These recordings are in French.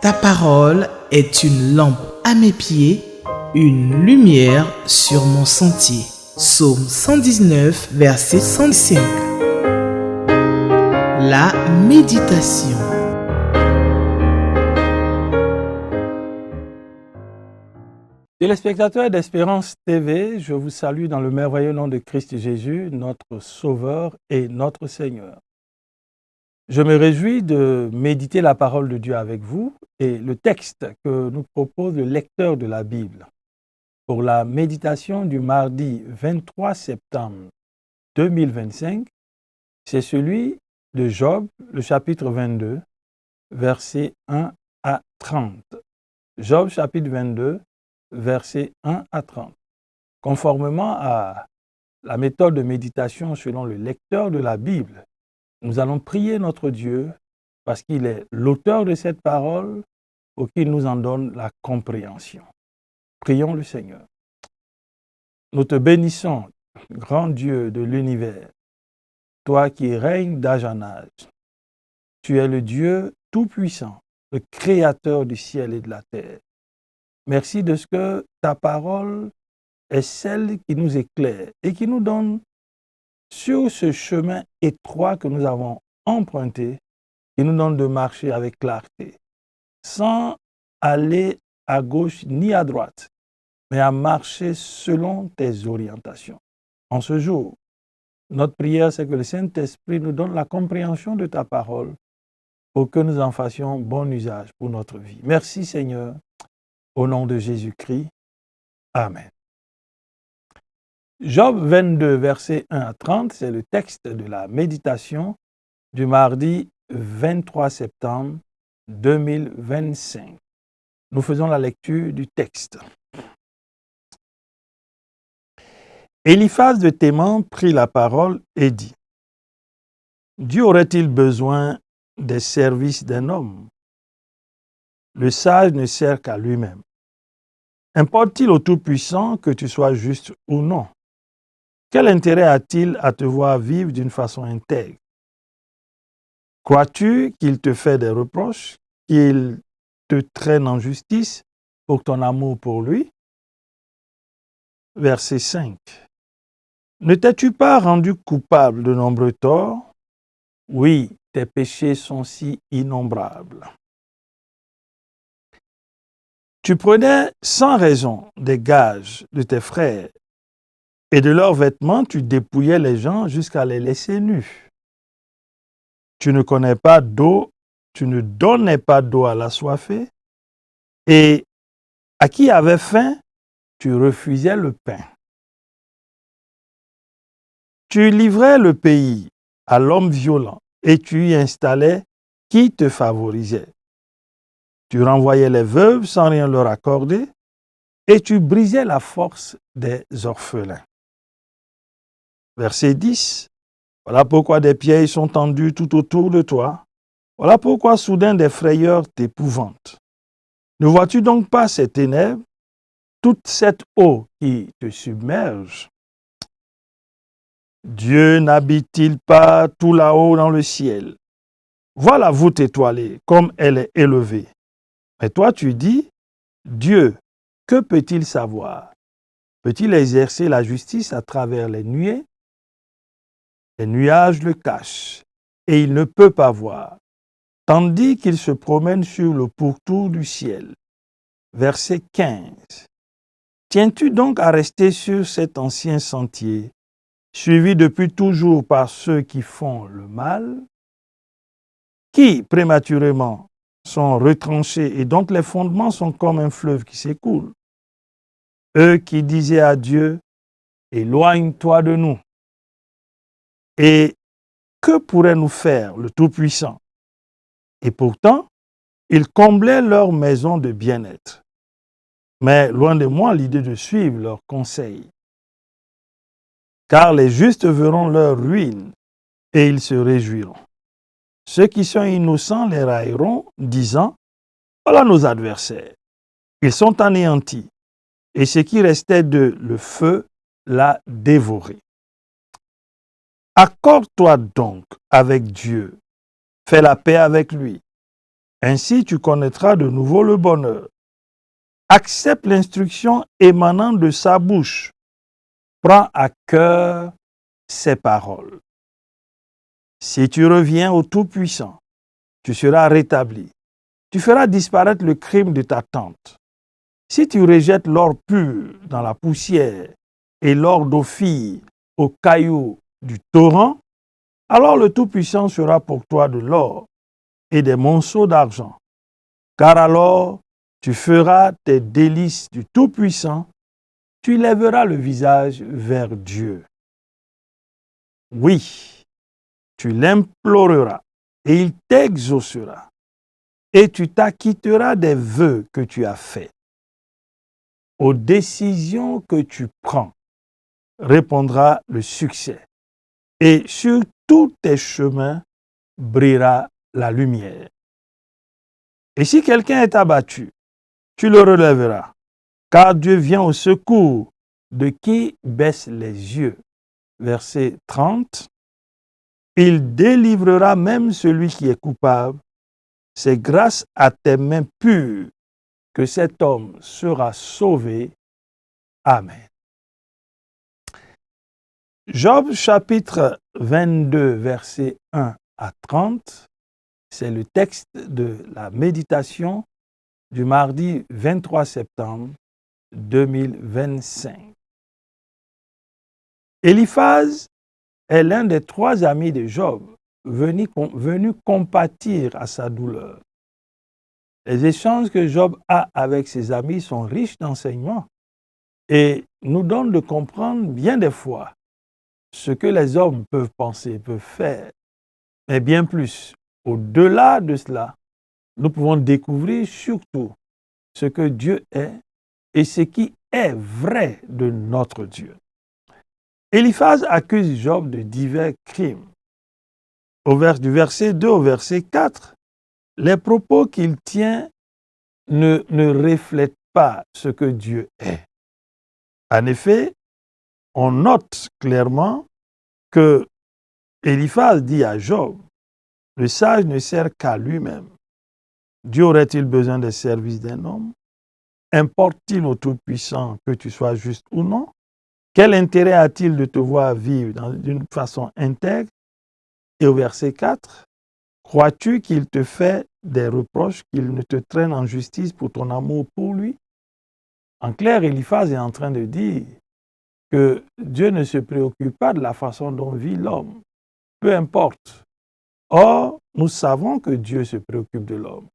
Ta parole est une lampe à mes pieds, une lumière sur mon sentier. Psaume 119, verset 105. La méditation. Téléspectateurs d'Espérance TV, je vous salue dans le merveilleux nom de Christ Jésus, notre Sauveur et notre Seigneur. Je me réjouis de méditer la parole de Dieu avec vous et le texte que nous propose le lecteur de la Bible pour la méditation du mardi 23 septembre 2025, c'est celui de Job, le chapitre 22, versets 1 à 30. Job, chapitre 22, versets 1 à 30. Conformément à la méthode de méditation selon le lecteur de la Bible, nous allons prier notre Dieu parce qu'il est l'auteur de cette parole pour qu'il nous en donne la compréhension. Prions le Seigneur. Nous te bénissons, grand Dieu de l'univers, toi qui règnes d'âge en âge. Tu es le Dieu tout-puissant, le créateur du ciel et de la terre. Merci de ce que ta parole est celle qui nous éclaire et qui nous donne sur ce chemin étroit que nous avons emprunté, qui nous donne de marcher avec clarté, sans aller à gauche ni à droite, mais à marcher selon tes orientations. En ce jour, notre prière, c'est que le Saint-Esprit nous donne la compréhension de ta parole pour que nous en fassions bon usage pour notre vie. Merci Seigneur, au nom de Jésus-Christ. Amen. Job 22, versets 1 à 30, c'est le texte de la méditation du mardi 23 septembre 2025. Nous faisons la lecture du texte. Eliphaz de Théman prit la parole et dit : Dieu aurait-il besoin des services d'un homme? Le sage ne sert qu'à lui-même. Importe-t-il au Tout-Puissant que tu sois juste ou non? Quel intérêt a-t-il à te voir vivre d'une façon intègre? Crois-tu qu'il te fait des reproches, qu'il te traîne en justice pour ton amour pour lui? Verset 5. Ne t'es-tu pas rendu coupable de nombreux torts? Oui, tes péchés sont si innombrables. Tu prenais sans raison des gages de tes frères, et de leurs vêtements tu dépouillais les gens jusqu'à les laisser nus. Tu ne connais pas d'eau, tu ne donnais pas d'eau à l'assoiffé, et à qui avait faim, tu refusais le pain. Tu livrais le pays à l'homme violent, et tu y installais qui te favorisait. Tu renvoyais les veuves sans rien leur accorder, et tu brisais la force des orphelins. Verset 10. Voilà pourquoi des pièges sont tendus tout autour de toi. Voilà pourquoi soudain des frayeurs t'épouvantent. Ne vois-tu donc pas ces ténèbres, toute cette eau qui te submerge? Dieu n'habite-t-il pas tout là-haut dans le ciel? Vois la voûte étoilée, comme elle est élevée. Mais toi tu dis, Dieu, que peut-il savoir? Peut-il exercer la justice à travers les nuées? Les nuages le cachent, et il ne peut pas voir, tandis qu'il se promène sur le pourtour du ciel. Verset 15. Tiens-tu donc à rester sur cet ancien sentier, suivi depuis toujours par ceux qui font le mal, qui prématurément sont retranchés et dont les fondements sont comme un fleuve qui s'écoule? Eux qui disaient à Dieu, éloigne-toi de nous. Et que pourrait nous faire le Tout-Puissant? Et pourtant, ils comblaient leur maison de bien-être. Mais loin de moi l'idée de suivre leurs conseils. Car les justes verront leur ruine et ils se réjouiront. Ceux qui sont innocents les railleront, disant, voilà nos adversaires. Ils sont anéantis, et ce qui restait de le feu l'a dévoré. Accorde-toi donc avec Dieu, fais la paix avec lui, Ainsi, tu connaîtras de nouveau le bonheur. Accepte l'instruction émanant de sa bouche. Prends à cœur ses paroles. Si tu reviens au Tout-Puissant, tu seras rétabli. Tu feras disparaître le crime de ta tente. Si tu rejettes l'or pur dans la poussière et l'or d'Ophir aux cailloux du torrent, alors le Tout-Puissant sera pour toi de l'or et des monceaux d'argent. Car alors, tu feras tes délices du Tout-Puissant, tu lèveras le visage vers Dieu. Oui, tu l'imploreras et il t'exaucera et tu t'acquitteras des vœux que tu as faits. Aux décisions que tu prends répondra le succès et sur tous tes chemins brillera la lumière. Et si quelqu'un est abattu, tu le relèveras, car Dieu vient au secours de qui baisse les yeux. Verset 30. Il délivrera même celui qui est coupable. C'est grâce à tes mains pures que cet homme sera sauvé. Amen. Job chapitre 22, versets 1 à 30, c'est le texte de la méditation du mardi 23 septembre 2025. Éliphaz est l'un des 3 amis de Job, venu compatir à sa douleur. Les échanges que Job a avec ses amis sont riches d'enseignements et nous donnent de comprendre bien des fois ce que les hommes peuvent penser, peuvent faire. Mais bien plus, au-delà de cela, nous pouvons découvrir surtout ce que Dieu est et ce qui est vrai de notre Dieu. Éliphaz accuse Job de divers crimes. Du verset 2 au verset 4, les propos qu'il tient ne reflètent pas ce que Dieu est. En effet, on note clairement que Éliphaz dit à Job, « Le sage ne sert qu'à lui-même. Dieu aurait-il besoin des services d'un homme? Importe-t-il au Tout-Puissant que tu sois juste ou non? Quel intérêt a-t-il de te voir vivre d'une façon intègre? » Et au verset 4, « Crois-tu qu'il te fait des reproches, qu'il ne te traîne en justice pour ton amour pour lui? » En clair, Éliphaz est en train de dire que Dieu ne se préoccupe pas de la façon dont vit l'homme. Peu importe. Or, nous savons que Dieu se préoccupe de l'homme.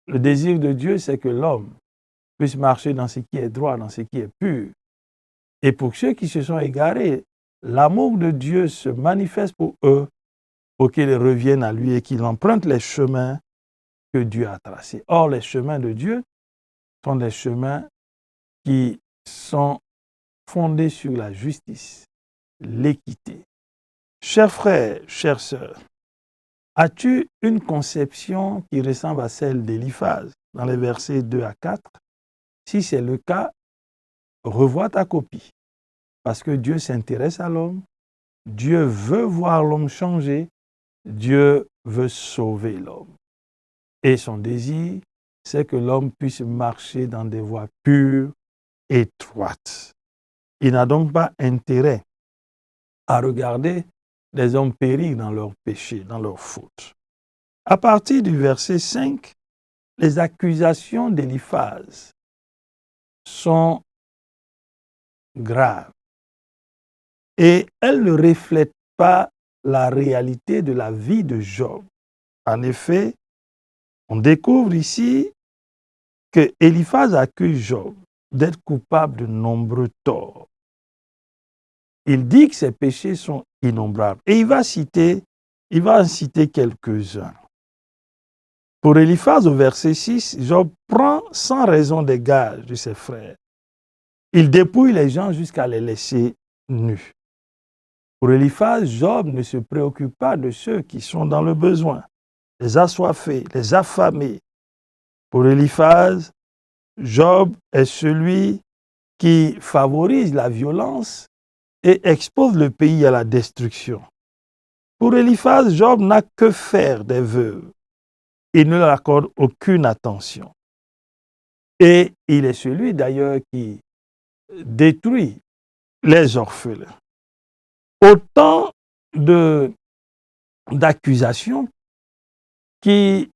Le désir de Dieu, c'est que l'homme puisse marcher dans ce qui est droit, dans ce qui est pur. Et pour ceux qui se sont égarés, l'amour de Dieu se manifeste pour eux, pour qu'ils reviennent à lui et qu'ils empruntent les chemins que Dieu a tracés. Or, les chemins de Dieu sont des chemins qui sont fondés sur la justice, l'équité. Chers frères, chères sœurs, as-tu une conception qui ressemble à celle d'Éliphaz dans les versets 2 à 4? Si c'est le cas, revois ta copie. Parce que Dieu s'intéresse à l'homme, Dieu veut voir l'homme changer, Dieu veut sauver l'homme. Et son désir, c'est que l'homme puisse marcher dans des voies pures, étroites. Il n'a donc pas intérêt à regarder les hommes périr dans leurs péchés, dans leurs fautes. À partir du verset 5, les accusations d'Éliphaz sont graves et elles ne reflètent pas la réalité de la vie de Job. En effet, on découvre ici que Éliphaz accuse Job d'être coupable de nombreux torts. Il dit que ses péchés sont innombrables. Et il va en citer quelques-uns. Pour Éliphaz, au verset 6, Job prend sans raison des gages de ses frères. Il dépouille les gens jusqu'à les laisser nus. Pour Éliphaz, Job ne se préoccupe pas de ceux qui sont dans le besoin, les assoiffés, les affamés. Pour Éliphaz, Job est celui qui favorise la violence et expose le pays à la destruction. Pour Éliphaz, Job n'a que faire des vœux. il ne leur accorde aucune attention. Et il est celui d'ailleurs qui détruit les orphelins. Autant d'accusations qui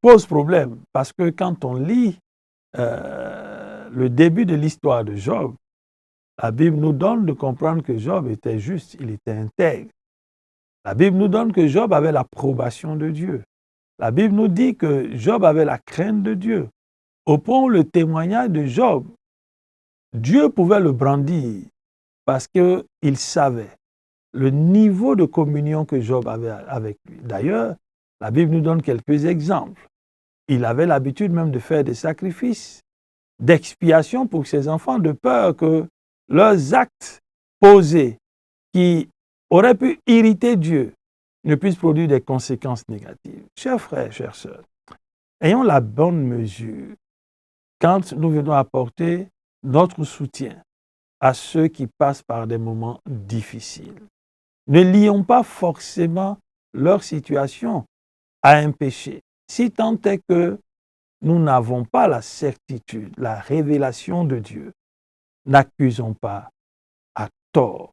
posent problème, parce que quand on lit le début de l'histoire de Job, la Bible nous donne de comprendre que Job était juste, il était intègre. La Bible nous donne que Job avait l'approbation de Dieu. La Bible nous dit que Job avait la crainte de Dieu. Au point où le témoignage de Job, Dieu pouvait le brandir parce qu'il savait le niveau de communion que Job avait avec lui. D'ailleurs, la Bible nous donne quelques exemples. Il avait l'habitude même de faire des sacrifices d'expiation pour ses enfants, de peur que leurs actes posés qui auraient pu irriter Dieu ne puissent produire des conséquences négatives. Chers frères, chères sœurs, ayons la bonne mesure quand nous venons apporter notre soutien à ceux qui passent par des moments difficiles. Ne lions pas forcément leur situation à un péché, si tant est que nous n'avons pas la certitude, la révélation de Dieu. N'accusons pas à tort.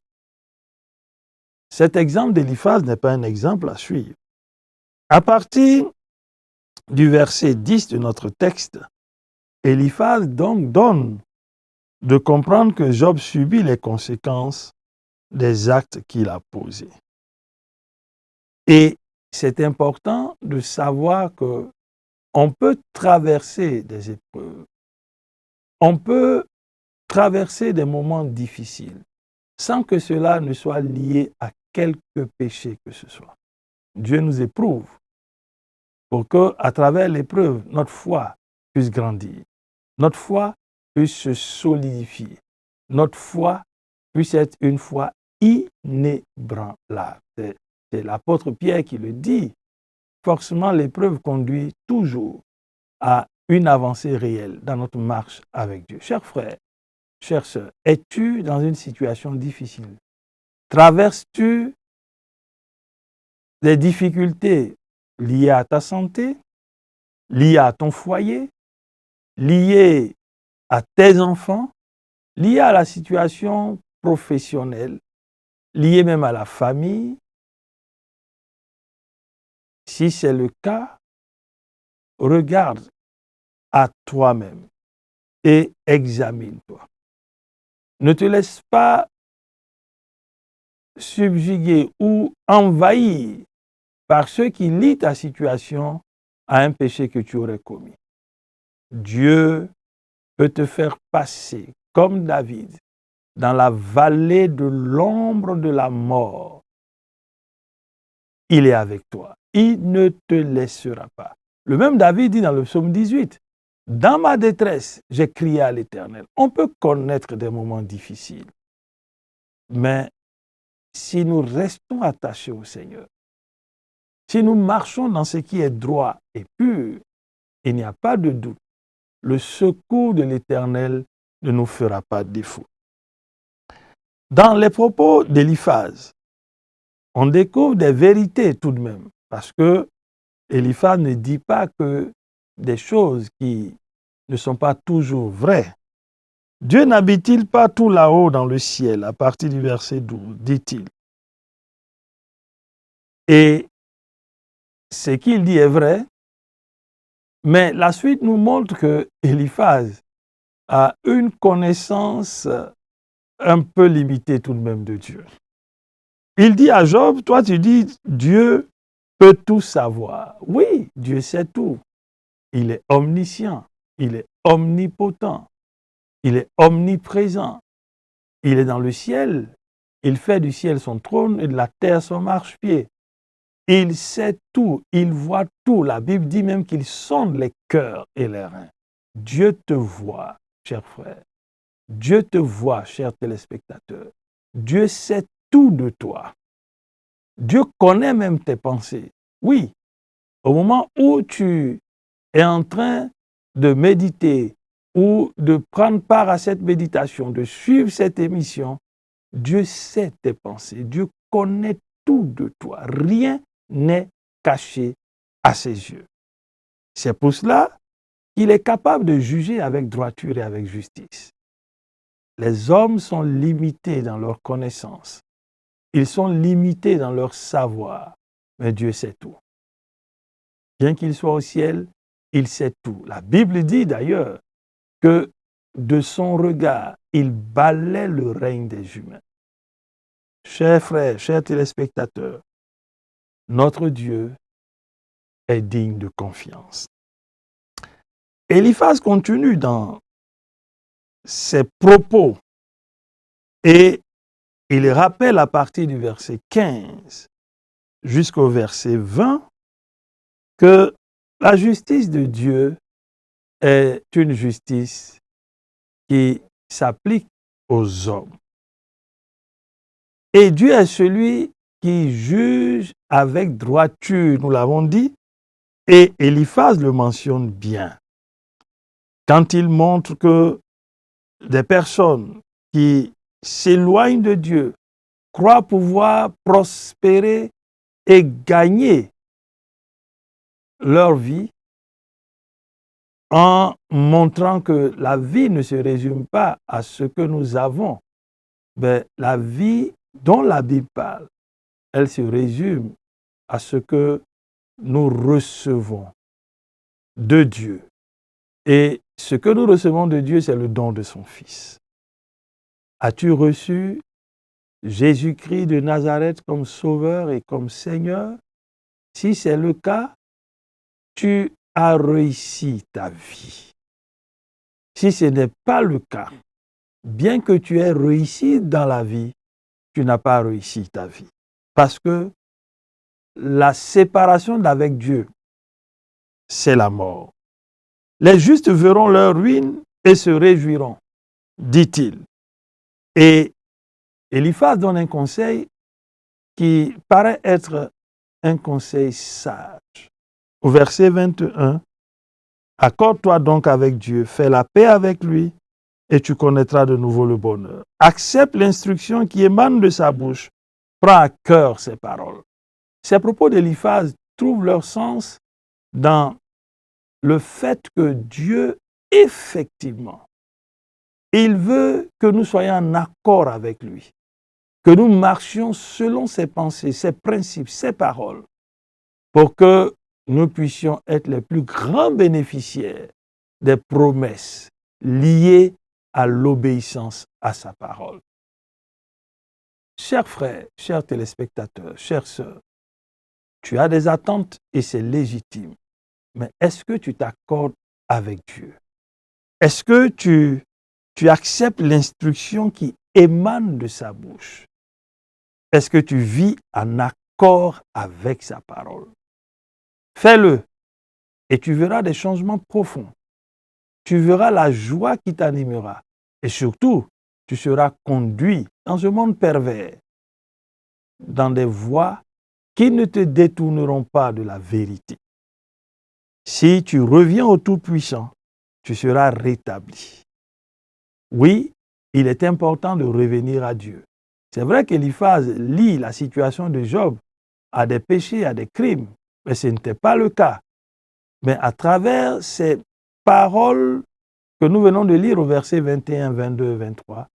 Cet exemple d'Éliphaz n'est pas un exemple à suivre. À partir du verset 10 de notre texte, Éliphaz donc donne de comprendre que Job subit les conséquences des actes qu'il a posés. Et c'est important de savoir que on peut traverser des épreuves, on peut traverser des moments difficiles sans que cela ne soit lié à quelque péché que ce soit. Dieu nous éprouve pour que, à travers l'épreuve, notre foi puisse grandir, notre foi puisse se solidifier, notre foi puisse être une foi inébranlable. C'est l'apôtre Pierre qui le dit. Forcément, l'épreuve conduit toujours à une avancée réelle dans notre marche avec Dieu. Chers frères, chères sœurs, es-tu dans une situation difficile? Traverses-tu des difficultés liées à ta santé, liées à ton foyer, liées à tes enfants, liées à la situation professionnelle, liées même à la famille? Si c'est le cas, regarde à toi-même et examine-toi. Ne te laisse pas subjuguer ou envahir par ceux qui lient ta situation à un péché que tu aurais commis. Dieu peut te faire passer comme David dans la vallée de l'ombre de la mort. Il est avec toi. Il ne te laissera pas. Le même David dit dans le psaume 18, « Dans ma détresse, j'ai crié à l'Éternel. » On peut connaître des moments difficiles, mais si nous restons attachés au Seigneur, si nous marchons dans ce qui est droit et pur, il n'y a pas de doute, le secours de l'Éternel ne nous fera pas défaut. Dans les propos d'Éliphaz, on découvre des vérités tout de même, parce que Éliphaz ne dit pas que des choses qui ne sont pas toujours vraies. Dieu n'habite-t-il pas tout là-haut dans le ciel, à partir du verset 12, dit-il. Et ce qu'il dit est vrai, mais la suite nous montre que Éliphaz a une connaissance un peu limitée tout de même de Dieu. Il dit à Job, toi tu dis, Dieu peut tout savoir. Oui, Dieu sait tout. Il est omniscient, il est omnipotent, il est omniprésent. Il est dans le ciel, il fait du ciel son trône et de la terre son marchepied. Il sait tout, il voit tout. La Bible dit même qu'il sonde les cœurs et les reins. Dieu te voit, cher frère. Dieu te voit, chers téléspectateurs. Dieu sait tout de toi. Dieu connaît même tes pensées. Oui, au moment où tu es en train de méditer ou de prendre part à cette méditation, de suivre cette émission, Dieu sait tes pensées. Dieu connaît tout de toi. Rien n'est caché à ses yeux. C'est pour cela qu'il est capable de juger avec droiture et avec justice. Les hommes sont limités dans leur connaissance. Ils sont limités dans leur savoir. Mais Dieu sait tout. Bien qu'il soit au ciel, il sait tout. La Bible dit d'ailleurs que de son regard, il balaie le règne des humains. Chers frères, chers téléspectateurs, notre Dieu est digne de confiance. Eliphaz continue dans ses propos et il rappelle à partir du verset 15 jusqu'au verset 20 que la justice de Dieu est une justice qui s'applique aux hommes. Et Dieu est celui qui juge avec droiture, nous l'avons dit, et Eliphaz le mentionne bien. Quand il montre que des personnes qui s'éloignent de Dieu croient pouvoir prospérer et gagner leur vie en montrant que la vie ne se résume pas à ce que nous avons, mais la vie dont la Bible parle, elle se résume à ce que nous recevons de Dieu. Et ce que nous recevons de Dieu, c'est le don de son Fils. As-tu reçu Jésus-Christ de Nazareth comme Sauveur et comme Seigneur? Si c'est le cas, tu as réussi ta vie. Si ce n'est pas le cas, bien que tu aies réussi dans la vie, tu n'as pas réussi ta vie. Parce que la séparation d'avec Dieu, c'est la mort. Les justes verront leur ruine et se réjouiront, dit-il. Et Eliphaz donne un conseil qui paraît être un conseil sage. Au verset 21, « Accorde-toi donc avec Dieu, fais la paix avec lui, et tu connaîtras de nouveau le bonheur. Accepte l'instruction qui émane de sa bouche, prends à cœur ses paroles. » Ces propos d'Eliphaz trouvent leur sens dans le fait que Dieu, effectivement, il veut que nous soyons en accord avec lui, que nous marchions selon ses pensées, ses principes, ses paroles, pour que nous puissions être les plus grands bénéficiaires des promesses liées à l'obéissance à sa parole. Chers frères, chers téléspectateurs, chères sœurs, tu as des attentes et c'est légitime. Mais est-ce que tu t'accordes avec Dieu? Est-ce que tu acceptes l'instruction qui émane de sa bouche? Est-ce que tu vis en accord avec sa parole? Fais-le et tu verras des changements profonds. Tu verras la joie qui t'animera. Et surtout, tu seras conduit dans ce monde pervers, dans des voies qui ne te détourneront pas de la vérité. Si tu reviens au Tout-Puissant, tu seras rétabli. Oui, il est important de revenir à Dieu. C'est vrai qu'Eliphaz lie la situation de Job à des péchés, à des crimes, mais ce n'était pas le cas. Mais à travers ces paroles que nous venons de lire au verset 21, 22, 23,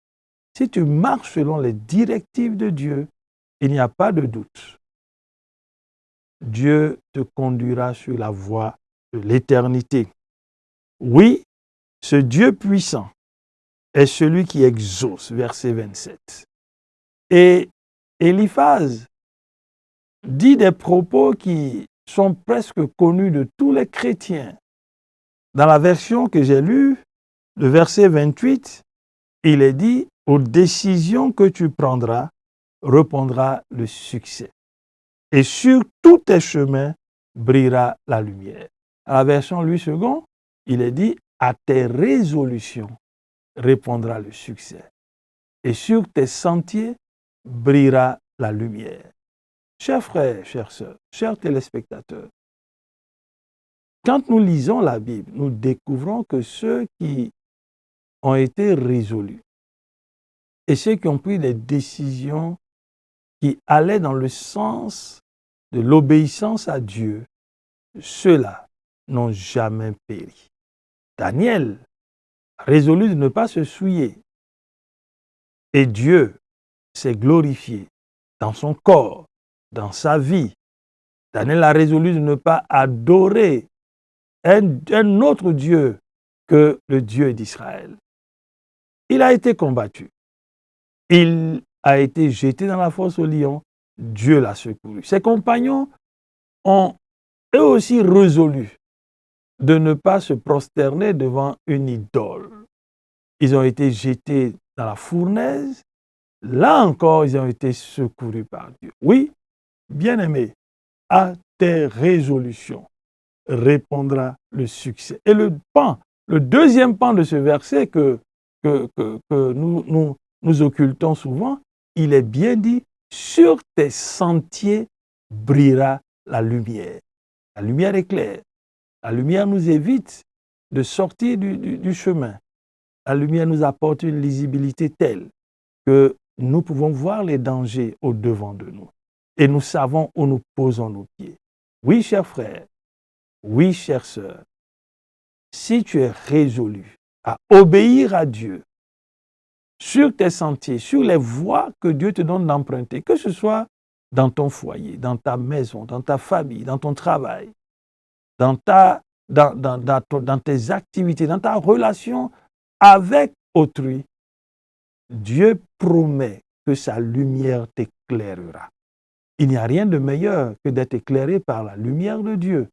si tu marches selon les directives de Dieu, il n'y a pas de doute. Dieu te conduira sur la voie de l'éternité. Oui, ce Dieu puissant est celui qui exauce, verset 27. Et Eliphaz dit des propos qui sont presque connus de tous les chrétiens. Dans la version que j'ai lue, le verset 28, il est dit « Aux décisions que tu prendras, répondra le succès. Et sur tous tes chemins brillera la lumière. » À la version Louis II, il est dit « À tes résolutions répondra le succès. Et sur tes sentiers brillera la lumière. » Chers frères, chères sœurs, chers téléspectateurs, quand nous lisons la Bible, nous découvrons que ceux qui ont été résolus et ceux qui ont pris des décisions qui allaient dans le sens de l'obéissance à Dieu, ceux-là n'ont jamais péri. Daniel a résolu de ne pas se souiller. Et Dieu s'est glorifié dans son corps, dans sa vie. Daniel a résolu de ne pas adorer un autre Dieu que le Dieu d'Israël. Il a été combattu. Il a été jeté dans la fosse au lion. Dieu l'a secouru. Ses compagnons ont eux aussi résolu de ne pas se prosterner devant une idole. Ils ont été jetés dans la fournaise. Là encore, ils ont été secourus par Dieu. Oui, bien-aimé, à tes résolutions répondra le succès. Et le deuxième pan de ce verset que nous occultons souvent, il est bien dit, sur tes sentiers brillera la lumière. La lumière est claire. La lumière nous évite de sortir du chemin. La lumière nous apporte une lisibilité telle que nous pouvons voir les dangers au-devant de nous. Et nous savons où nous posons nos pieds. Oui, chers frères, oui, chères sœurs, si tu es résolu à obéir à Dieu sur tes sentiers, sur les voies que Dieu te donne d'emprunter, que ce soit dans ton foyer, dans ta maison, dans ta famille, dans ton travail, dans tes activités, dans ta relation avec autrui, Dieu promet que sa lumière t'éclairera. Il n'y a rien de meilleur que d'être éclairé par la lumière de Dieu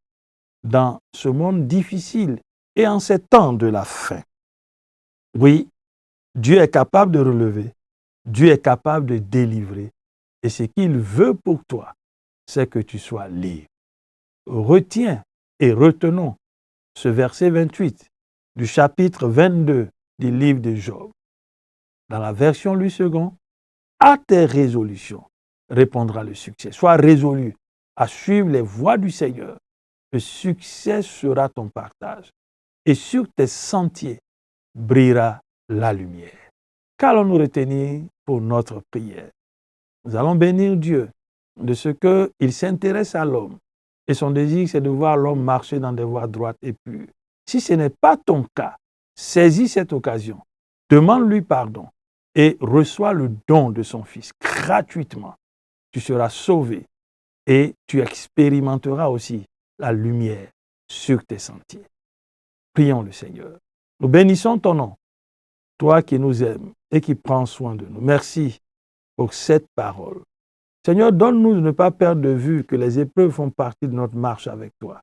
dans ce monde difficile et en ces temps de la fin. Oui, Dieu est capable de relever, Dieu est capable de délivrer. Et ce qu'il veut pour toi, c'est que tu sois libre. Retiens et retenons ce verset 28 du chapitre 22 du livre de Job. Dans la version Louis II, à tes résolutions répondra le succès. Sois résolu à suivre les voies du Seigneur. Le succès sera ton partage. Et sur tes sentiers brillera la lumière. Qu'allons-nous retenir pour notre prière? Nous allons bénir Dieu de ce qu'il s'intéresse à l'homme. Et son désir, c'est de voir l'homme marcher dans des voies droites et pures. Si ce n'est pas ton cas, saisis cette occasion, demande-lui pardon et reçois le don de son Fils gratuitement. Tu seras sauvé et tu expérimenteras aussi la lumière sur tes sentiers. Prions le Seigneur. Nous bénissons ton nom, toi qui nous aimes et qui prends soin de nous. Merci pour cette parole. Seigneur, donne-nous de ne pas perdre de vue que les épreuves font partie de notre marche avec toi.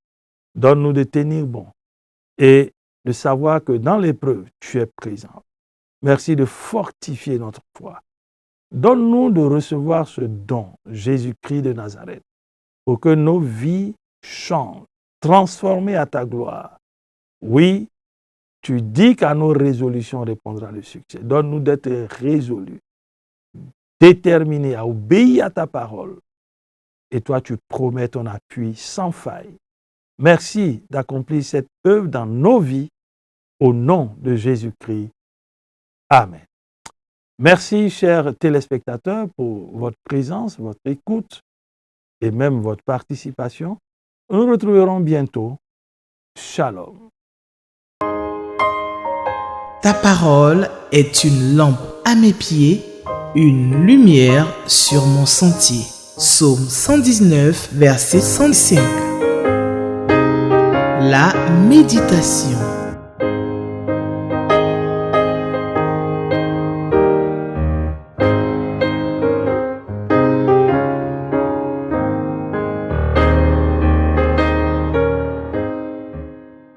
Donne-nous de tenir bon et de savoir que dans l'épreuve, tu es présent. Merci de fortifier notre foi. Donne-nous de recevoir ce don, Jésus-Christ de Nazareth, pour que nos vies changent, transformées à ta gloire. Oui, tu dis qu'à nos résolutions répondra le succès. Donne-nous d'être résolus, déterminés à obéir à ta parole. Et toi, tu promets ton appui sans faille. Merci d'accomplir cette œuvre dans nos vies au nom de Jésus-Christ. Amen. Merci, chers téléspectateurs, pour votre présence, votre écoute et même votre participation. Nous nous retrouverons bientôt. Shalom. Ta parole est une lampe à mes pieds, une lumière sur mon sentier. Psaume 119, verset 105. La méditation.